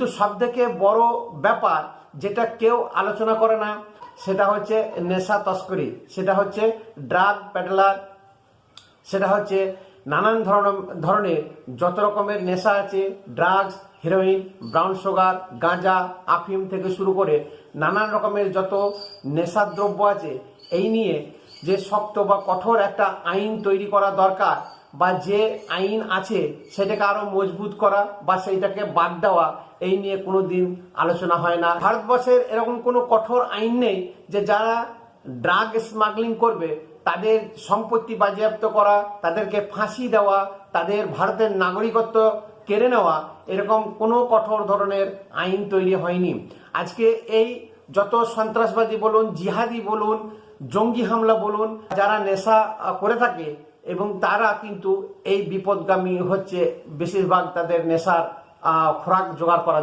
তো সবথেকে বড় ব্যাপার যেটা কেউ আলোচনা করে না সেটা হচ্ছে নেশা তস্করি, সেটা হচ্ছে ড্রাগ প্যাডলার, সেটা হচ্ছে নানান ধরনের যত রকমের নেশা আছে, ড্রাগস, হেরোইন, ব্রাউন সুগার, গাঁজা, আফিম থেকে শুরু করে নানান রকমের যত নেশার দ্রব্য আছে, এই নিয়ে যে শক্ত বা কঠোর একটা আইন তৈরি করা দরকার, বা যে আইন আছে সেটাকে আরো মজবুত করা বা সেইটাকে বাদ দেওয়া, এই নিয়ে কোনো দিন আলোচনা হয় না। ভারতবর্ষের এরকম কোনো কঠোর আইন নেই যে যারা ড্রাগ স্মাগলিং করবে তাদের সম্পত্তি বাজেয়াপ্ত করা, তাদেরকে ফাঁসি দেওয়া, তাদের ভারতের নাগরিকত্ব কেড়ে নেওয়া, এরকম কোনো কঠোর ধরনের আইন তৈরি হয়নি। আজকে এই যত সন্ত্রাসবাদী বলুন, জিহাদি বলুন, জঙ্গি হামলা বলুন, যারা নেশা করে থাকে এবং তারা কিন্তু এই বিপদগামী হচ্ছে বেশিরভাগ তাদের নেশার খোরাক জোগাড় করা